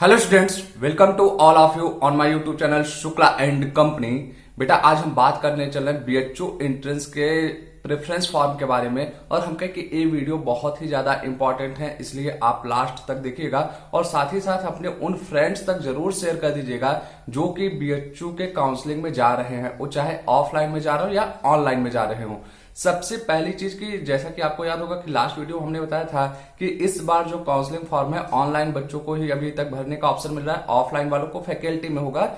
Hello students, welcome to all of you on my YouTube channel Shukla and company. बेटा आज हम बात करने चल रहे हैं बीएचयू एंट्रेंस के प्रेफरेंस फॉर्म के बारे में। और हम कहें कि ये वीडियो बहुत ही ज्यादा इंपॉर्टेंट है, इसलिए आप लास्ट तक देखिएगा और साथ ही साथ अपने उन फ्रेंड्स तक जरूर शेयर कर दीजिएगा जो कि बीएचयू के काउंसलिंग में जा रहे हैं, वो चाहे ऑफलाइन में जा रहे हो या ऑनलाइन में जा रहे हो। सबसे पहली चीज की जैसा कि आपको याद होगा कि लास्ट वीडियो हमने बताया था कि इस बार जो काउंसलिंग फॉर्म है ऑनलाइन बच्चों को ही अभी तक भरने का ऑप्शन मिल रहा है, ऑफलाइन वालों को फैकल्टी में होगा,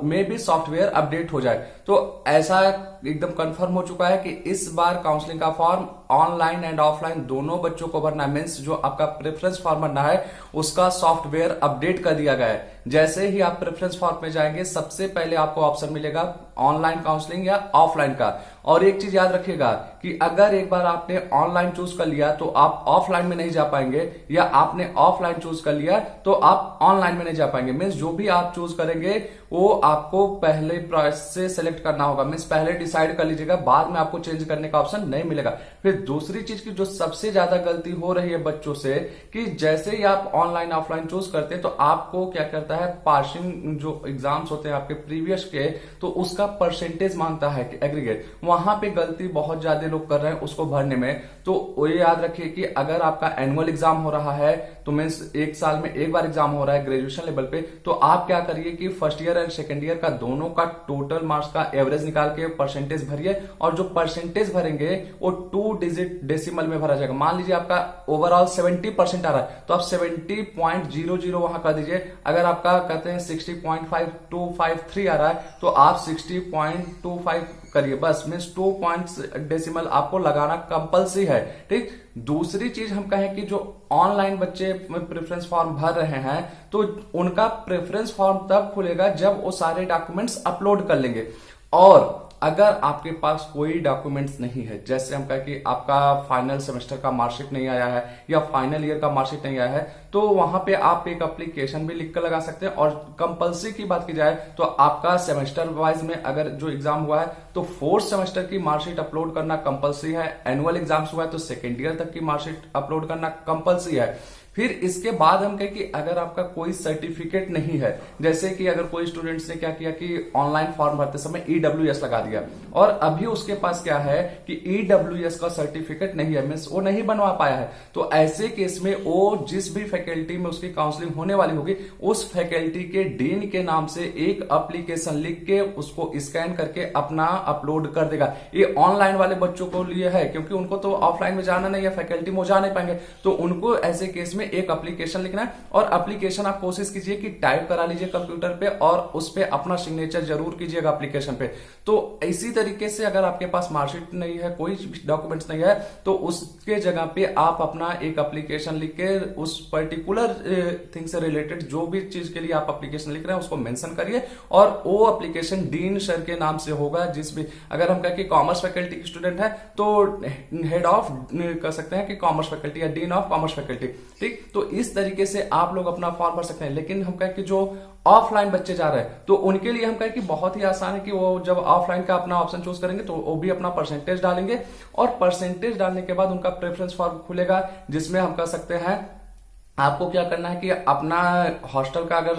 मे भी सॉफ्टवेयर अपडेट हो जाए। तो ऐसा एकदम कंफर्म हो चुका है कि इस बार काउंसलिंग का फॉर्म ऑनलाइन एंड ऑफलाइन दोनों बच्चों को भरना, मीन्स जो आपका प्रेफरेंस फॉर्म भरना है उसका सॉफ्टवेयर अपडेट कर दिया गया है। जैसे ही आप प्रेफरेंस फॉर्म में जाएंगे सबसे पहले आपको ऑप्शन मिलेगा ऑनलाइन काउंसलिंग या ऑफलाइन का। और एक चीज याद रखिएगा कि अगर एक बार आपने ऑनलाइन चूज कर लिया तो आप ऑफलाइन में नहीं जा पाएंगे, या आपने ऑफलाइन चूज कर लिया तो आप ऑनलाइन में नहीं जा पाएंगे। मीन्स जो भी आप चूज करेंगे वो आपको पहले प्रोसेस से सिलेक्ट करना होगा, मीन्स पहले डिसाइड कर लीजिएगा, बाद में आपको चेंज करने का ऑप्शन नहीं मिलेगा। फिर दूसरी चीज की जो सबसे ज्यादा गलती हो रही है बच्चों से कि जैसे ही आप ऑनलाइन ऑफलाइन चूज करते हैं तो आपको क्या करता है, पासिंग जो एग्जाम्स होते हैं आपके प्रीवियस के, तो उसका परसेंटेज मांगता है कि एग्रीगेट, वहां पे गलती बहुत ज्यादा लोग कर रहे हैं उसको भरने में। तो ये याद रखिए कि अगर आपका एनुअल एग्जाम हो रहा है तो मीन्स एक साल में एक बार एग्जाम हो रहा है ग्रेजुएशन लेवल पे, तो आप क्या करिए कि first year and second year का दोनों का टोटल मार्क्स का एवरेज निकाल के परसेंटेज भरिए, और जो परसेंटेज भरेंगे वो 2 डिजिट डेसिमल में भरा जाएगा। मान लीजिए आपका ओवरऑल 70% आ रहा है तो आप 70.00 वहां कर दीजिए। अगर आपका कहते हैं 60.5253 आ रहा है तो आप 60.25 करिए, बस मीन्स 2 पॉइंट्स डेसिमल आपको लगाना कंपल्सरी है। ठीक, दूसरी चीज हम कहें कि जो ऑनलाइन बच्चे प्रेफरेंस फॉर्म भर रहे हैं तो उनका प्रेफरेंस फॉर्म तब खुलेगा जब वो सारे डॉक्यूमेंट्स अपलोड कर लेंगे। और अगर आपके पास कोई डॉक्यूमेंट्स नहीं है, जैसे हम कहें कि आपका फाइनल सेमेस्टर का मार्कशीट नहीं आया है या फाइनल ईयर का मार्कशीट नहीं आया है, तो वहां पे आप एक एप्लीकेशन भी लिख कर लगा सकते हैं। और कंपल्सरी की बात की जाए तो आपका सेमेस्टर वाइज में अगर जो एग्जाम हुआ है तो 4th सेमेस्टर की मार्कशीट अपलोड करना कंपल्सरी है। एनुअल एग्जाम्स हुआ है तो सेकेंड ईयर तक की मार्कशीट अपलोड करना कंपल्सरी है। फिर इसके बाद हम कहें कि अगर आपका कोई सर्टिफिकेट नहीं है, जैसे कि अगर कोई स्टूडेंट्स ने क्या किया कि ऑनलाइन फॉर्म भरते समय ईडब्ल्यूएस लगा दिया और अभी उसके पास क्या है कि ईडब्ल्यूएस का सर्टिफिकेट नहीं है, मीन्स वो नहीं बनवा पाया है, तो ऐसे केस में वो जिस भी फैकल्टी में उसकी काउंसलिंग होने वाली होगी उस फैकल्टी के डीन के नाम से एक एप्लीकेशन लिख के उसको स्कैन करके अपना अपलोड कर देगा। ये ऑनलाइन वाले बच्चों को लिए है क्योंकि उनको तो ऑफलाइन में जाना नहीं है, फैकल्टी में जा नहीं पाएंगे, तो उनको ऐसे केस में एक एप्लीकेशन लिखना है। और एप्लीकेशन आप कोशिश कीजिए कि टाइप करा लीजिए कंप्यूटर पे और उस पे अपना सिग्नेचर जरूर कीजिएगा एप्लीकेशन पे। तो इसी तरीके से अगर आपके पास मार्कशीट नहीं है, कोई डॉक्यूमेंट्स नहीं है, तो उसके जगह पे आप अपना एक एप्लीकेशन लिख के उस पर्टिकुलर थिंग से रिलेटेड जो भी चीज के लिए आप एप्लीकेशन लिख रहे हैं उसको मेंशन करिए, और वो एप्लीकेशन डीन सर के नाम से होगा। जिस भी अगर हम कहें कि कॉमर्स फैकल्टी की स्टूडेंट है तो हेड ऑफ कर सकते हैं कि कॉमर्स फैकल्टी या डीन ऑफ कॉमर्स फैकल्टी। ठीक, तो इस तरीके से आप लोग अपना फॉर्म भर सकते हैं। लेकिन हम कहें कि जो ऑफलाइन बच्चे जा रहे हैं तो उनके लिए हम कहें कि बहुत ही आसान है कि वो जब ऑफलाइन का अपना ऑप्शन चूज करेंगे तो वो भी अपना परसेंटेज डालेंगे, और परसेंटेज डालने के बाद उनका प्रेफरेंस फॉर्म खुलेगा जिसमें हम कर सकते हैं आपको क्या करना है कि अपना हॉस्टल का अगर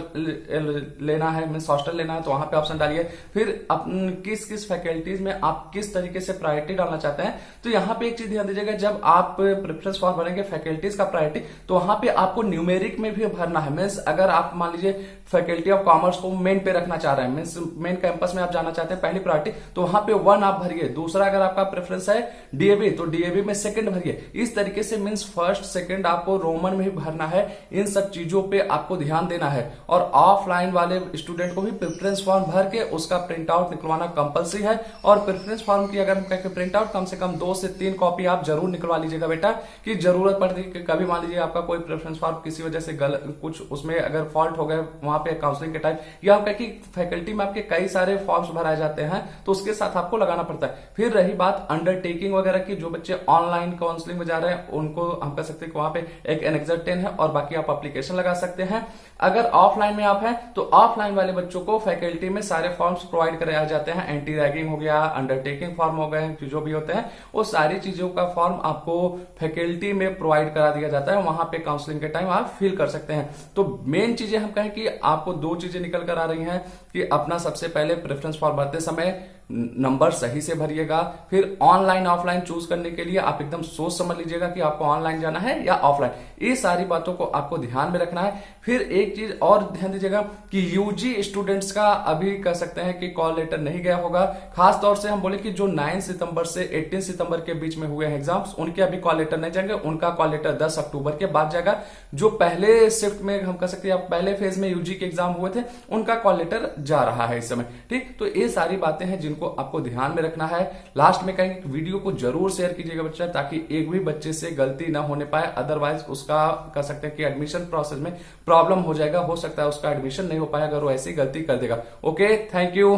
लेना है, मीन्स हॉस्टल लेना है तो वहां पे ऑप्शन डालिए। फिर किस किस फैकल्टीज में आप किस तरीके से प्रायोरिटी डालना चाहते हैं, तो यहाँ पे एक चीज ध्यान दीजिएगा, जब आप प्रेफरेंस फॉर्म भरेंगे फैकल्टीज का प्रायोरिटी तो वहां पे आपको न्यूमेरिक में भी भरना है। मीन्स अगर आप मान लीजिए फैकल्टी ऑफ कॉमर्स को मेन पे रखना चाह रहे हैं, मीन्स मेन कैंपस में आप जाना चाहते हैं पहली प्रायोरिटी, तो वहां पे 1 आप भरिए। दूसरा अगर आपका प्रेफरेंस है डीएवी तो डीएवी में सेकंड भरिए। इस तरीके से मीन्स फर्स्ट सेकंड आपको रोमन में ही भरना है। इन सब चीजों पे आपको ध्यान देना है। और ऑफलाइन वाले स्टूडेंट को भी प्रेफरेंस फॉर्म भर के उसका प्रिंट आउट निकलवाना कंपल्सरी है। और प्रेफरेंस फॉर्म की अगर हम कहें प्रिंट आउट कम से कम 2 से 3 कॉपी आप जरूर निकलवा लीजिएगा बेटा, कि जरूरत पड़ती है कि कभी मान लीजिए आपका कोई प्रेफरेंस फॉर्म किसी वजह से कुछ उसमें अगर फॉल्ट हो गए वहां पे काउंसलिंग के टाइम, या हम कहें कि फैकल्टी में आपके कई सारे फॉर्म्स भराए जाते हैं तो उसके साथ आपको लगाना पड़ता है। फिर रही बात अंडरटेकिंग वगैरह की, जो बच्चे ऑनलाइन काउंसलिंग में जा रहे हैं उनको हम कह सकते हैं कि वहां पे एक एनेक्सर 10 है और बाकी आप एप्लीकेशन लगा सकते हैं। अगर ऑफलाइन में आप हैं तो ऑफलाइन वाले बच्चों को फैकल्टी में सारे फॉर्म्स प्रोवाइड कराए जाते हैं। एंटी रैगिंग हो गया, अंडरटेकिंग फॉर्म हो गए, जो भी होते हैं वो सारी चीजों का फॉर्म आपको फैकल्टी में प्रोवाइड करा दिया जाता है। वहां पे काउंसलिंग के टाइम आप फिल कर सकते हैं। तो मेन चीजें हम कहें कि आपको दो चीजें निकल कर आ रही हैं कि अपना सबसे पहले प्रेफरेंस फॉर्म भरते समय नंबर सही से भरिएगा। फिर ऑनलाइन ऑफलाइन चूज करने के लिए आप एकदम सोच समझ लीजिएगा कि आपको ऑनलाइन जाना है या ऑफलाइन। ये सारी बातों को आपको ध्यान में रखना है। फिर एक चीज और ध्यान दीजिएगा कि यूजी स्टूडेंट्स का अभी कह सकते हैं कि कॉल लेटर नहीं गया होगा। खास तौर से हम बोले कि जो 9 सितंबर से 18 सितंबर के बीच में हुए हैं एग्जाम्स, उनके अभी कॉल लेटर नहीं जाएंगे। उनका कॉल लेटर 10 अक्टूबर के बाद जाएगा। जो पहले शिफ्ट में हम कह सकते हैं पहले फेज में यूजी के एग्जाम हुए थे, उनका कॉल लेटर जा रहा है इस समय। ठीक, तो ये सारी बातें हैं जिनको आपको ध्यान में रखना है। लास्ट में कहेंगे वीडियो को जरूर शेयर कीजिएगा बच्चा, ताकि एक भी बच्चे से गलती ना होने पाए। अदरवाइज उसका कह सकते हैं कि एडमिशन प्रोसेस में प्रॉब्लम हो जाएगा। हो सकता है उसका एडमिशन नहीं हो पाया अगर वो ऐसी गलती कर देगा। Okay, thank you.